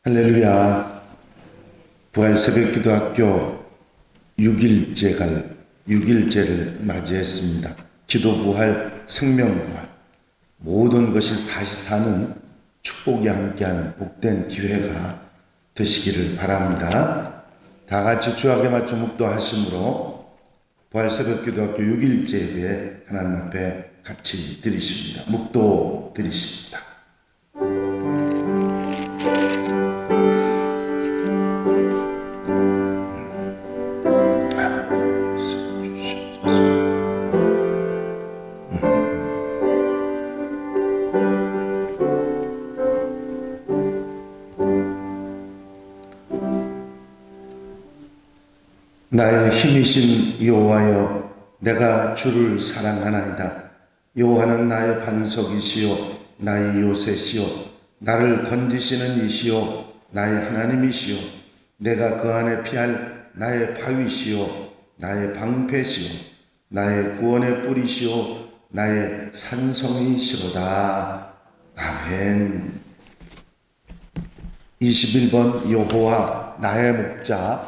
할렐루야. 부활새벽기도학교 6일째를 맞이했습니다. 기도부활, 생명부활, 모든 것이 다시 사는 축복이 함께하는 복된 기회가 되시기를 바랍니다. 다 같이 주약에 맞춰 묵도하심으로 부활새벽기도학교 6일째 예배 하나님 앞에 같이 드리십니다. 묵도 드리십니다. 나의 힘이신 여호와여, 내가 주를 사랑하나이다. 여호와는 나의 반석이시요 나의 요새시요 나를 건지시는 이시요 나의 하나님이시요 내가 그 안에 피할 나의 바위시요 나의 방패시요 나의 구원의 뿌리시요 나의 산성이시로다. 아멘. 21번 여호와 나의 목자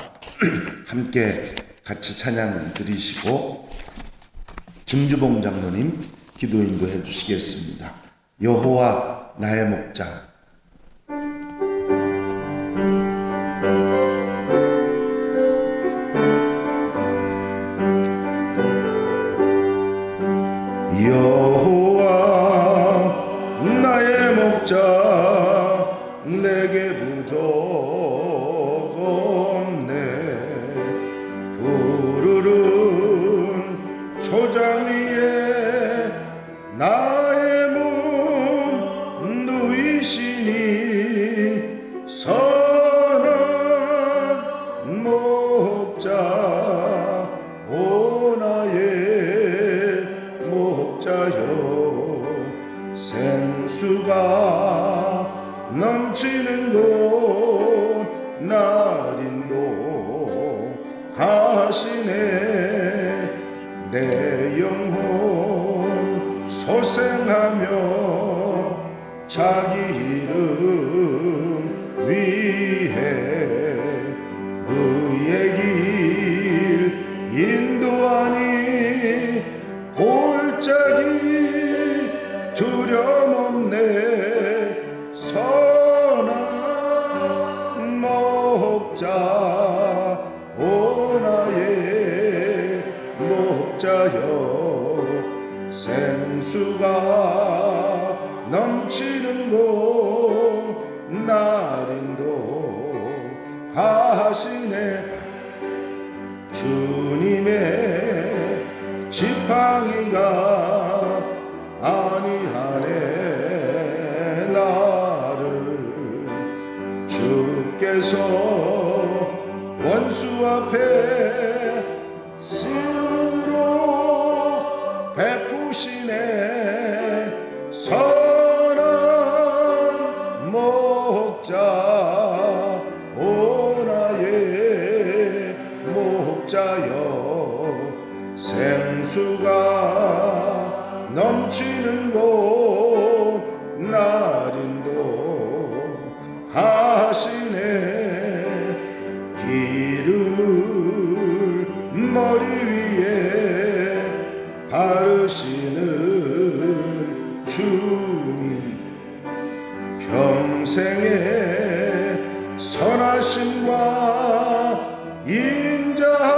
함께 같이 찬양 드리시고 김주봉 장로님 기도 인도해 주시겠습니다. 여호와 나의 목자. 여호와 나의 목자 내게 부족 없네. 푸르른 초장 위에 나의 몸 누이시니 선한 목자 오 나의 목자여 생수가 넘치는 곳 날인도 하시네. 내 영혼 소생하며 자기 이름 위해 의의 길 인도하니 골짜기 두려움없네. 선한 목자 오 나의 목자여 생수가 넘치는 곳 날인도 하시네. 주님의 지팡이가 아니하네. 나를 주께서 원수 앞에 스스로 베푸시네. 선한 목자 오 나의 목자여 생수가 넘치는 곳 날인도 하시네. 기름을 머리 위에 바르시는 주님 평생의 선하심과 인자함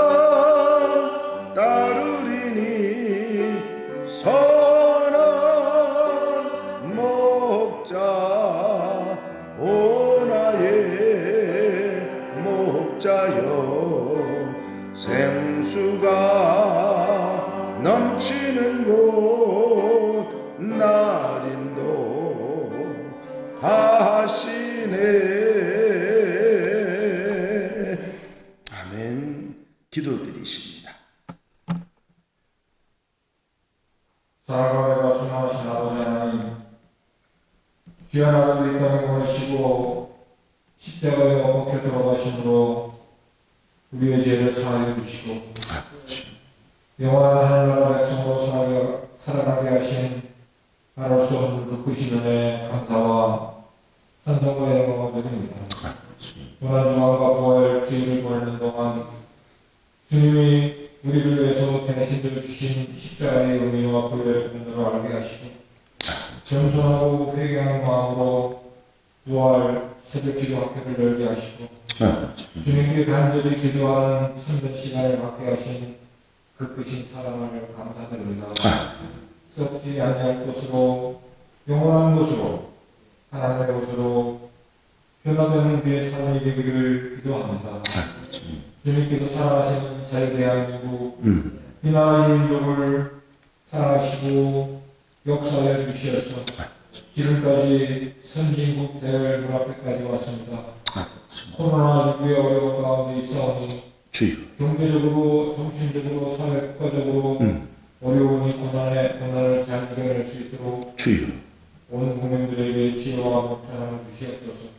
따르리니 선한 목자 오 나의 목자여 생수가 넘치는 곳 날인도 하시네. 아멘. 기도드리십니다. 사랑과 중하신 아버지 하나님, 귀한 아들 이 땅에 보내시고 십자가에 못 박혀 돌아가심으로 우리의 죄를 사하여 주시고 영원한 하늘나라 백성으로 살아가게 하신 말할 수 없는 그 크신 은혜 감사와 찬송과 영광을 드립니다. 고난주간과 부활 기회를 보내는 동안 주님이 우리를 위해서 대신들을 주신 십자가의 의미와 본래의 분들을 알게 하시고 겸손하고 회개하는 마음으로 부활 새벽기도 학교를 열게 하시고 주님께 간절히 기도하는 참된 시간을 갖게 하신 그 크신 사랑을 감사드립니다. 썩지 아니할 곳으로 영원한 곳으로 하나님의 곳으로 변화되는 그의 삶이 되기를 기도합니다. 주님께서 사랑하시는 자유의 대한민국 이 나라 이 민족을 사랑하시고 역사해 주시어서 지금까지 선진국 대열 문 앞에까지 왔습니다. 코로나19의 어려운 가운데 있사오니 경제적으로, 정신적으로, 사회, 국가적으로 어려운 이 고난을 잘 이겨낼 수 있도록 온 국민들에게 지혜와 목전함을 주시옵소서.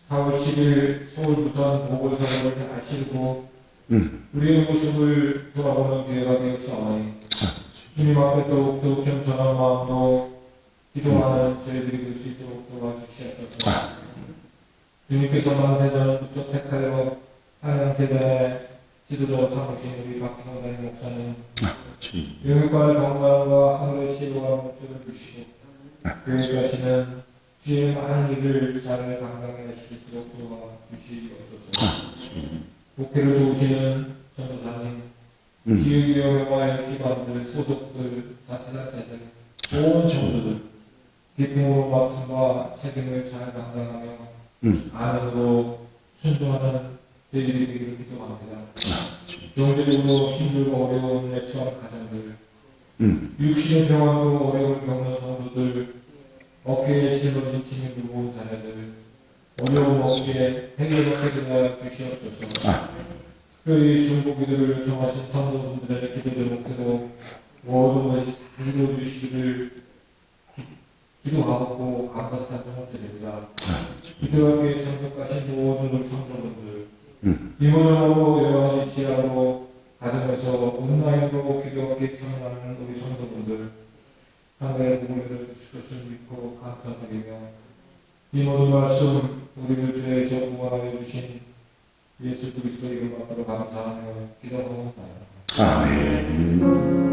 4월 10일 서울, 부산 보궐선거를 잘 치르고 우리의 모습을 돌아보는 기회가 되었사오니 주님 앞에 더욱더 겸손한 마음으로 기도하는 저희들이 될 수 있도록 도와주시옵소서. 주님께서 만세전부터 택하여 한양재단의 지도자 삼으신 우리 박형호 담임 목사님 영육과 건강과 하늘의 시로와 목표를 주시고 교회에 가시는 주의 많은 일을 잘 감당해 수 있도록 도와주시옵소서. 목회를 도우시는 전도사님 기후위험과 기관들, 소속들, 자치단체들, 온 성도들 기쁨으로 맡음과 책임을 잘 감당하며 안으로 순종하는 저희들이 되기를 기도합니다. 경제적으로 힘들고 어려운 처한 가정들, 육신의 병환으로 어려움을 겪는 성도들, 어깨에 짊어진 짐이 무거운 자녀들, 어려움 없게 해결하여 주시옵소서. 특별히 중보기도를 요청하신 성도분들의 기도 제목대로 모든 것이 다 이루어 주시기를 기도하고 감사찬송을 드립니다. 기도하기에 참석하신 모든 성도분들 이모전으로 여러가지 지하로 가정에서 온라인으로 기도하기에 참여하는 우리 성도분들 하늘의 복을 주실 것을 믿고 감사드리며 이 모든 말씀 우리를 죄에서 구원하여 주신 예수 그리스도 이름 받들어 감사하며 기도하옵나이다. 아멘.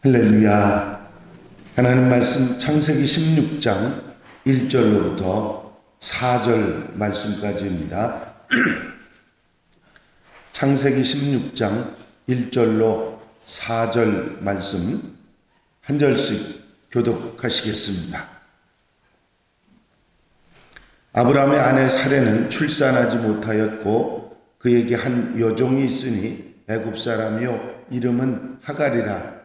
할렐루야. 하나님 말씀 창세기 16장 1절로부터 4절 말씀까지입니다. 창세기 16장 1절로 4절 말씀 한 절씩 교독하시겠습니다. 아브라함의 아내 사레는 출산하지 못하였고 그에게 한 여종이 있으니 애굽 사람이요 이름은 하갈이라.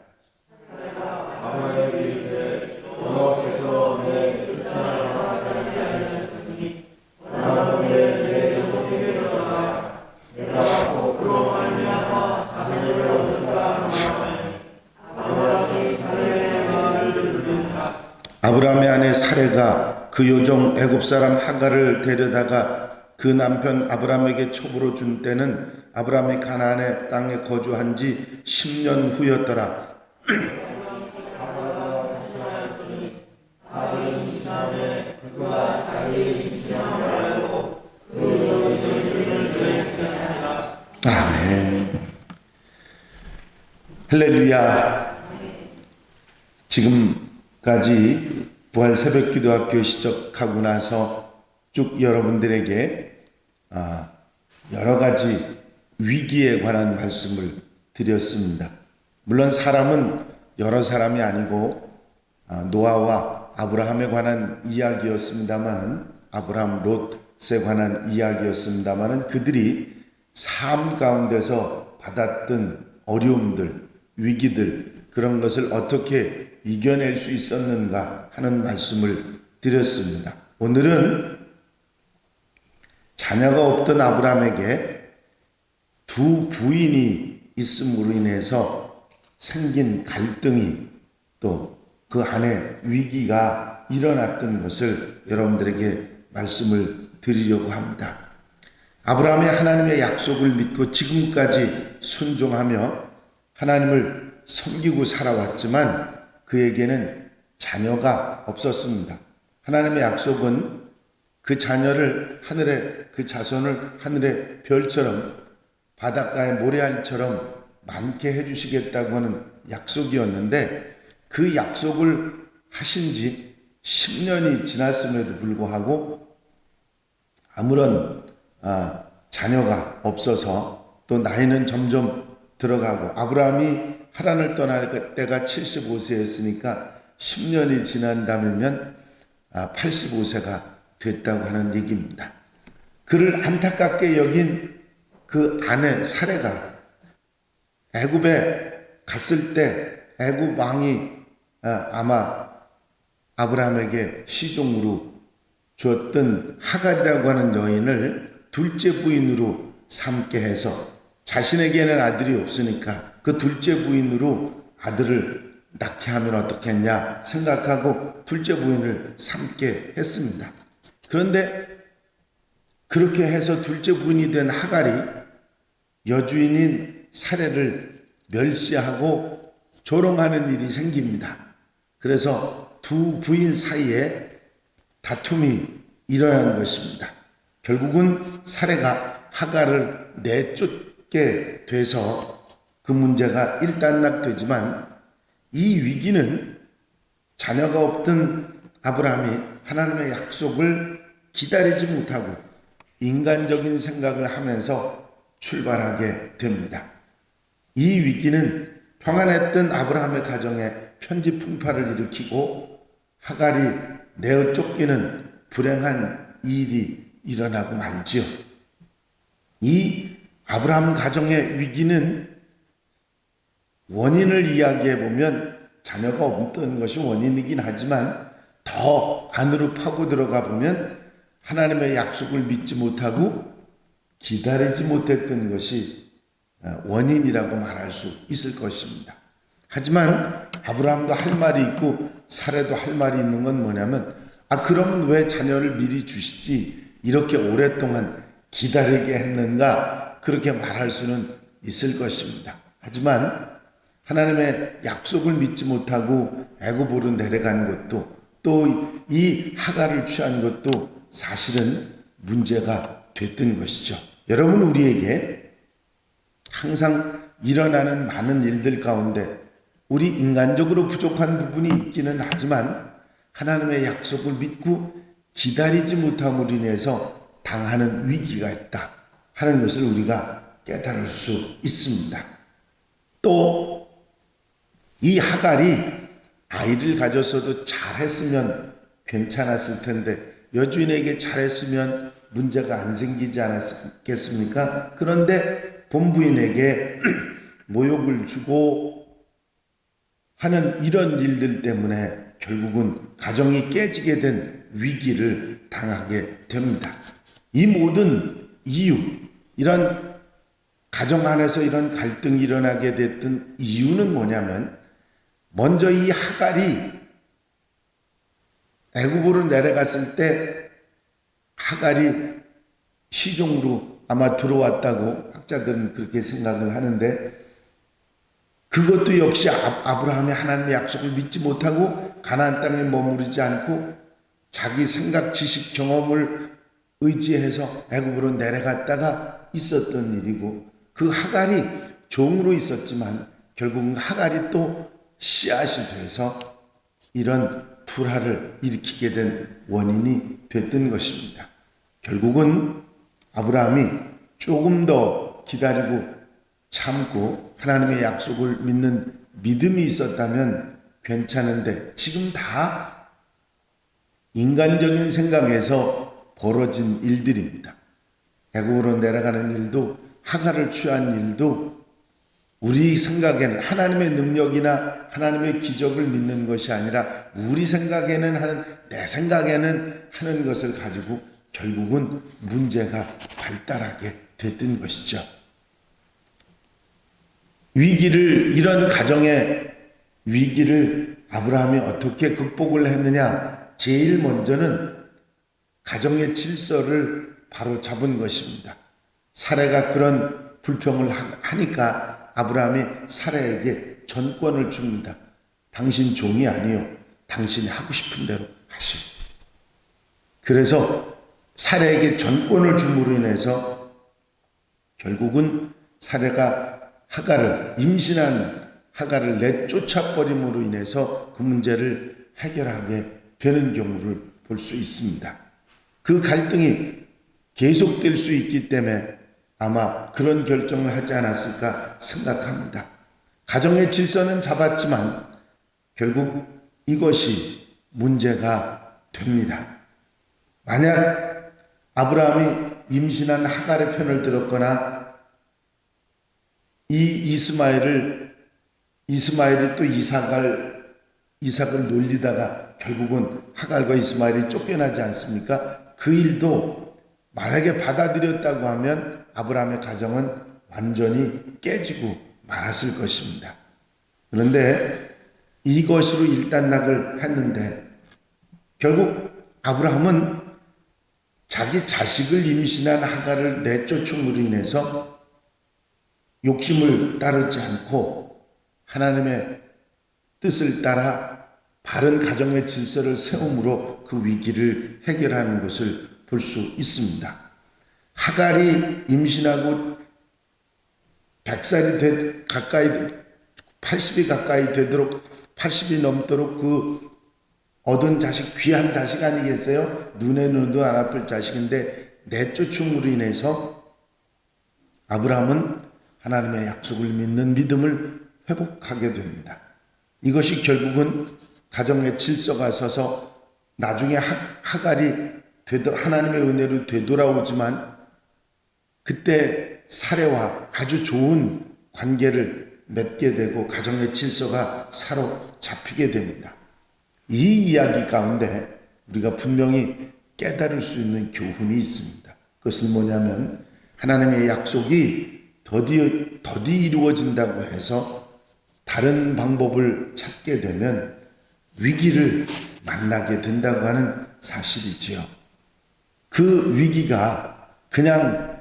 아브라함의 아내 사레가 그 요종 애굽 사람 하갈을 데려다가 그 남편 아브라함에게 첩으로 준 때는 아브라함이 가나안의 땅에 거주한 지 10년 후였더라. 아멘. 할렐루야. 지금까지 부활 새벽기도학교 시작하고 나서 쭉 여러분들에게 여러 가지 위기에 관한 말씀을 드렸습니다. 물론 사람은 여러 사람이 아니고 노아와 아브라함에 관한 이야기였습니다만, 아브라함 롯에 관한 이야기였습니다만, 그들이 삶 가운데서 받았던 어려움들, 위기들, 그런 것을 어떻게 이겨낼 수 있었는가 하는 말씀을 드렸습니다. 오늘은 자녀가 없던 아브라함에게 두 부인이 있음으로 인해서 생긴 갈등이 또 그 안에 위기가 일어났던 것을 여러분들에게 말씀을 드리려고 합니다. 아브라함이 하나님의 약속을 믿고 지금까지 순종하며 하나님을 섬기고 살아왔지만 그에게는 자녀가 없었습니다. 하나님의 약속은 그 자녀를 그 자손을 하늘의 별처럼 바닷가의 모래알처럼 많게 해주시겠다고 하는 약속이었는데 그 약속을 하신 지 10년이 지났음에도 불구하고 아무런 자녀가 없어서 또 나이는 점점 들어가고 아브라함이 하란을 떠날 때가 75세였으니까 10년이 지난다면 85세가 됐다고 하는 얘기입니다. 그를 안타깝게 여긴 그 아내 사레가 애굽에 갔을 때 애굽 왕이 아마 아브라함에게 시종으로 주었던 하갈이라고 하는 여인을 둘째 부인으로 삼게 해서 자신에게는 아들이 없으니까 그 둘째 부인으로 아들을 낳게 하면 어떻겠냐 생각하고 둘째 부인을 삼게 했습니다. 그런데 그렇게 해서 둘째 부인이 된 하갈이 여주인인 사레를 멸시하고 조롱하는 일이 생깁니다. 그래서 두 부인 사이에 다툼이 일어난 것입니다. 결국은 사레가 하갈을 내쫓게 돼서 그 문제가 일단락되지만 이 위기는 자녀가 없던 아브라함이 하나님의 약속을 기다리지 못하고 인간적인 생각을 하면서 출발하게 됩니다. 이 위기는 평안했던 아브라함의 가정에 편지 풍파를 일으키고 하갈이 내어 쫓기는 불행한 일이 일어나고 말지요. 이 아브라함 가정의 위기는 원인을 이야기해 보면 자녀가 없던 것이 원인이긴 하지만 더 안으로 파고 들어가 보면 하나님의 약속을 믿지 못하고 기다리지 못했던 것이 원인이라고 말할 수 있을 것입니다. 하지만 아브라함도 할 말이 있고 사레도 할 말이 있는 건 뭐냐면 그럼 왜 자녀를 미리 주시지 이렇게 오랫동안 기다리게 했는가 그렇게 말할 수는 있을 것입니다. 하지만 하나님의 약속을 믿지 못하고 애굽으로 내려간 것도 또 이 하갈을 취한 것도 사실은 문제가 됐던 것이죠. 여러분 우리에게 항상 일어나는 많은 일들 가운데 우리 인간적으로 부족한 부분이 있기는 하지만 하나님의 약속을 믿고 기다리지 못함으로 인해서 당하는 위기가 있다 하는 것을 우리가 깨달을 수 있습니다. 또 이 하갈이 아이를 가졌어도 잘했으면 괜찮았을 텐데 여주인에게 잘했으면 문제가 안 생기지 않았겠습니까? 그런데 본부인에게 모욕을 주고 하는 이런 일들 때문에 결국은 가정이 깨지게 된 위기를 당하게 됩니다. 이 모든 이유, 이런 가정 안에서 이런 갈등이 일어나게 됐던 이유는 뭐냐면 먼저 이 하갈이 애굽으로 내려갔을 때 하갈이 시종으로 아마 들어왔다고 학자들은 그렇게 생각을 하는데 그것도 역시 아브라함이 하나님의 약속을 믿지 못하고 가나안 땅에 머무르지 않고 자기 생각, 지식, 경험을 의지해서 애굽으로 내려갔다가 있었던 일이고 그 하갈이 종으로 있었지만 결국은 하갈이 또 씨앗이 돼서 이런 불화를 일으키게 된 원인이 됐던 것입니다. 결국은 아브라함이 조금 더 기다리고 참고 하나님의 약속을 믿는 믿음이 있었다면 괜찮은데 지금 다 인간적인 생각에서 벌어진 일들입니다. 애굽으로 내려가는 일도 하갈을 취한 일도 우리 생각에는 하나님의 능력이나 하나님의 기적을 믿는 것이 아니라 우리 생각에는 하는 내 생각에는 하는 것을 가지고 결국은 문제가 발달하게 됐던 것이죠. 이런 가정의 위기를 아브라함이 어떻게 극복을 했느냐? 제일 먼저는 가정의 질서를 바로 잡은 것입니다. 사레가 그런 불평을 하니까 아브라함이 사레에게 전권을 줍니다. 당신 종이 아니요, 당신이 하고 싶은 대로 하시오. 그래서 사레에게 전권을 줌으로 인해서 결국은 사레가 임신한 하갈을 내쫓아 버림으로 인해서 그 문제를 해결하게 되는 경우를 볼 수 있습니다. 그 갈등이 계속될 수 있기 때문에 아마 그런 결정을 하지 않았을까 생각합니다. 가정의 질서는 잡았지만 결국 이것이 문제가 됩니다. 만약 아브라함이 임신한 하갈의 편을 들었거나 이스마엘이 또 이삭을 놀리다가 결국은 하갈과 이스마엘이 쫓겨나지 않습니까? 그 일도 만약에 받아들였다고 하면 아브라함의 가정은 완전히 깨지고 말았을 것입니다. 그런데 이것으로 일단락을 했는데 결국 아브라함은 자기 자식을 임신한 하갈을 내쫓음으로 인해서 욕심을 따르지 않고 하나님의 뜻을 따라 바른 가정의 질서를 세움으로 그 위기를 해결하는 것을 볼 수 있습니다. 하갈이 임신하고 100살이 가까이 80이 가까이 되도록 80이 넘도록 그 얻은 자식 귀한 자식 아니겠어요? 눈에 눈도 안 아플 자식인데 내쫓음으로 인해서 아브라함은 하나님의 약속을 믿는 믿음을 회복하게 됩니다. 이것이 결국은 가정의 질서가 서서 나중에 하갈이 하나님의 은혜로 되돌아오지만 그때 사레와 아주 좋은 관계를 맺게 되고 가정의 질서가 사로잡히게 됩니다. 이 이야기 가운데 우리가 분명히 깨달을 수 있는 교훈이 있습니다. 그것은 뭐냐면 하나님의 약속이 더디 이루어진다고 해서 다른 방법을 찾게 되면 위기를 만나게 된다고 하는 사실이지요. 그 위기가 그냥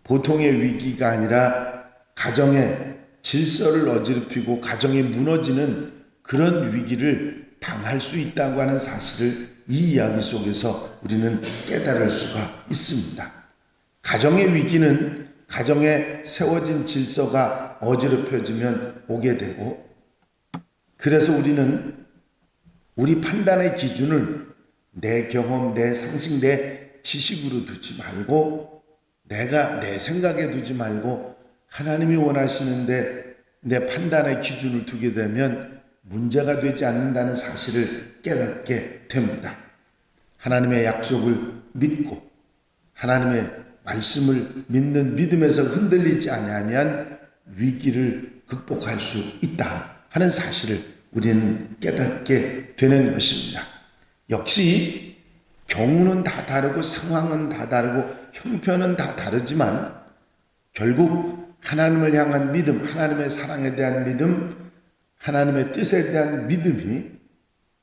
보통의 위기가 아니라 가정의 질서를 어지럽히고 가정이 무너지는 그런 위기를 당할 수 있다고 하는 사실을 이 이야기 속에서 우리는 깨달을 수가 있습니다. 가정의 위기는 가정에 세워진 질서가 어지럽혀지면 오게 되고, 그래서 우리는 우리 판단의 기준을 내 경험, 내 상식, 내 지식으로 두지 말고 내가 내 생각에 두지 말고 하나님이 원하시는데 내 판단의 기준을 두게 되면 문제가 되지 않는다는 사실을 깨닫게 됩니다. 하나님의 약속을 믿고 하나님의 말씀을 믿는 믿음에서 흔들리지 아니하면 위기를 극복할 수 있다 하는 사실을 우리는 깨닫게 되는 것입니다. 역시 경우는 다 다르고 상황은 다 다르고 형편은 다 다르지만 결국 하나님을 향한 믿음, 하나님의 사랑에 대한 믿음, 하나님의 뜻에 대한 믿음이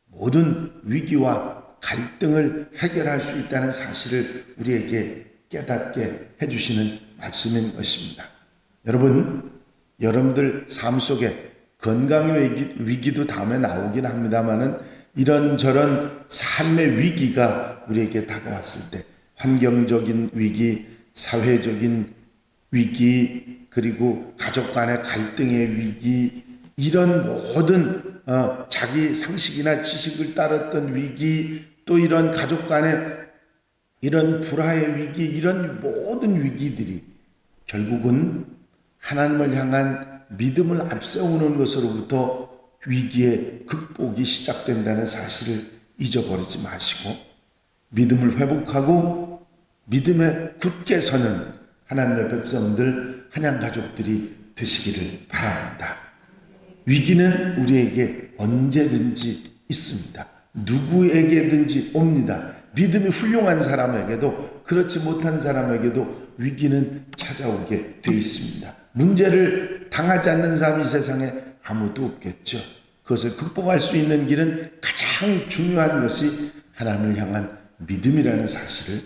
모든 위기와 갈등을 해결할 수 있다는 사실을 우리에게 깨닫게 해주시는 말씀인 것입니다. 여러분들 삶 속에 건강의 위기도 다음에 나오긴 합니다만은 이런저런 삶의 위기가 우리에게 다가왔을 때 환경적인 위기, 사회적인 위기, 그리고 가족 간의 갈등의 위기, 이런 모든 자기 상식이나 지식을 따랐던 위기, 또 이런 가족 간의 이런 불화의 위기, 이런 모든 위기들이 결국은 하나님을 향한 믿음을 앞세우는 것으로부터 위기의 극복이 시작된다는 사실을 잊어버리지 마시고 믿음을 회복하고 믿음에 굳게 서는 하나님의 백성들, 한양 가족들이 되시기를 바랍니다. 위기는 우리에게 언제든지 있습니다. 누구에게든지 옵니다. 믿음이 훌륭한 사람에게도 그렇지 못한 사람에게도 위기는 찾아오게 되어 있습니다. 문제를 당하지 않는 사람이 이 세상에 아무도 없겠죠. 그것을 극복할 수 있는 길은 가장 중요한 것이 하나님을 향한 믿음이라는 사실을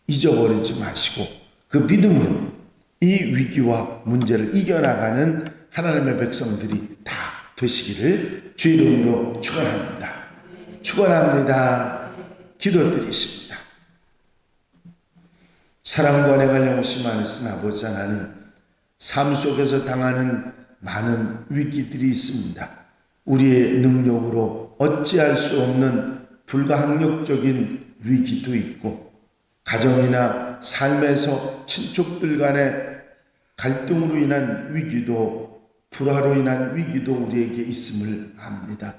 잊어버리지 마시고 그 믿음으로 이 위기와 문제를 이겨나가는 하나님의 백성들이 다 되시기를 주 이름으로 축원합니다. 축원합니다. 기도드리십니다. 사랑과 내가 영심 안에서 아버지 하나님, 삶 속에서 당하는 많은 위기들이 있습니다. 우리의 능력으로 어찌할 수 없는 불가항력적인 위기도 있고, 가정이나 삶에서 친척들 간의 갈등으로 인한 위기도, 불화로 인한 위기도 우리에게 있음을 압니다.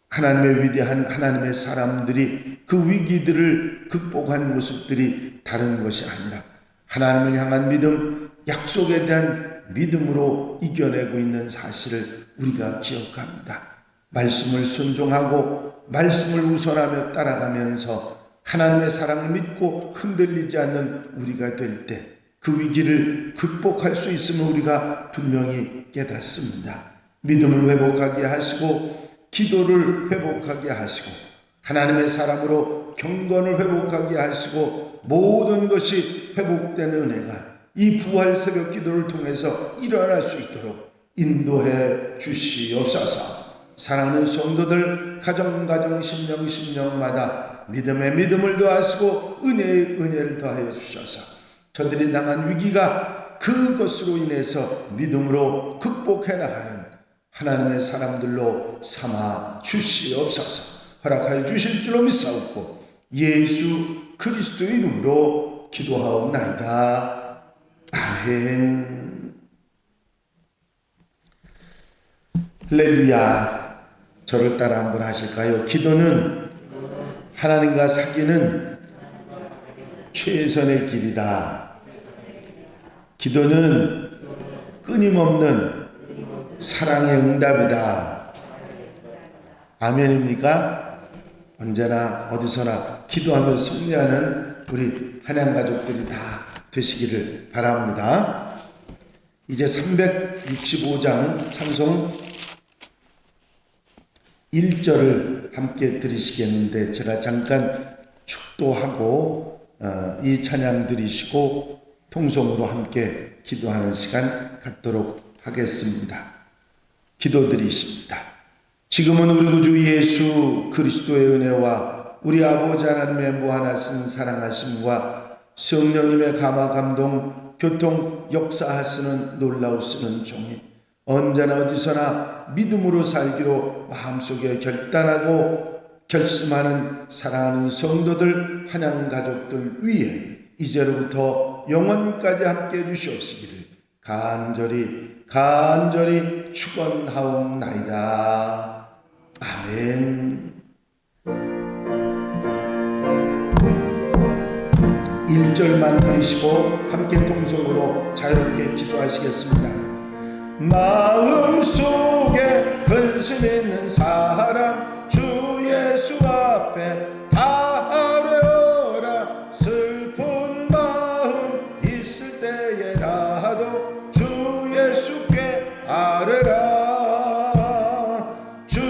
하나님의 위대한 하나님의 사람들이 그 위기들을 극복한 모습들이 다른 것이 아니라 하나님을 향한 믿음, 약속에 대한 믿음으로 이겨내고 있는 사실을 우리가 기억합니다. 말씀을 순종하고 말씀을 우선하며 따라가면서 하나님의 사랑을 믿고 흔들리지 않는 우리가 될 때 그 위기를 극복할 수 있음을 우리가 분명히 깨닫습니다. 믿음을 회복하게 하시고 기도를 회복하게 하시고 하나님의 사람으로 경건을 회복하게 하시고 모든 것이 회복되는 은혜가 이 부활 새벽 기도를 통해서 일어날 수 있도록 인도해 주시옵소서. 사랑하는 성도들 가정 심령마다 믿음에 믿음을 더하시고 은혜에 은혜를 더하여 주셔서 저들이 당한 위기가 그것으로 인해서 믿음으로 극복해 나가는 하나님의 사람들로 삼아 주시옵소서. 허락하여 주실 줄로 믿사옵고 예수 그리스도의 이름으로 기도하옵나이다. 아멘. 할렐루야. 저를 따라 한번 하실까요? 기도는 하나님과 사귀는 최선의 길이다. 기도는 끊임없는 사랑의 응답이다. 아멘입니까? 언제나 어디서나 기도하며 승리하는 우리 한양 가족들이 다 되시기를 바랍니다. 이제 365장 찬송 1절을 함께 들으시겠는데 제가 잠깐 축도하고 이 찬양 들으시고 통성으로 함께 기도하는 시간 갖도록 하겠습니다. 기도드리십니다. 지금은 우리 구주 예수 그리스도의 은혜와 우리 아버지 하나님의 무한하신 사랑하심과 성령님의 감화 감동 교통 역사하시는 놀라우시는 종이 언제나 어디서나 믿음으로 살기로 마음속에 결단하고 결심하는 사랑하는 성도들 한양 가족들 위에 이제로부터 영원까지 함께해 주시옵시기를 간절히 축원하옵나이다. 아멘. 1절만 들으시고 함께 통성으로 자유롭게 기도하시겠습니다. 마음속에 근심 있는 사람 주 예수 앞에 다 아뢰어라. 슬픈 마음 있을 때에라도 주 예수께 아뢰라. 주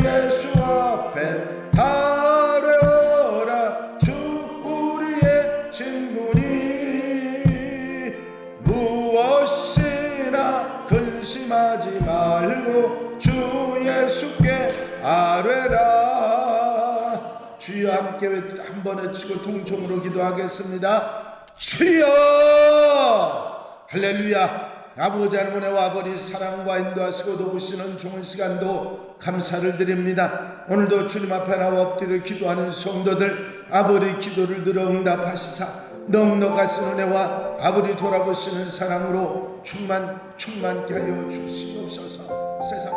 예수 앞에 다 아뢰어라. 주 우리의 친구니 무엇이나 근심하지 말고 주 예수께 아뢰라. 주여 함께 한 번 외치고 통성으로 기도하겠습니다. 주여. 할렐루야. 아버지 하나님 은혜와 아버지 사랑과 인도하시고 도우시는 좋은 시간도 감사를 드립니다. 오늘도 주님 앞에 나와 엎드려 기도하는 성도들 아버지 기도를 들어 응답하시사 넉넉하신 은혜와 아버지 돌아보시는 사랑으로 충만케 하여 주시옵소서. 세상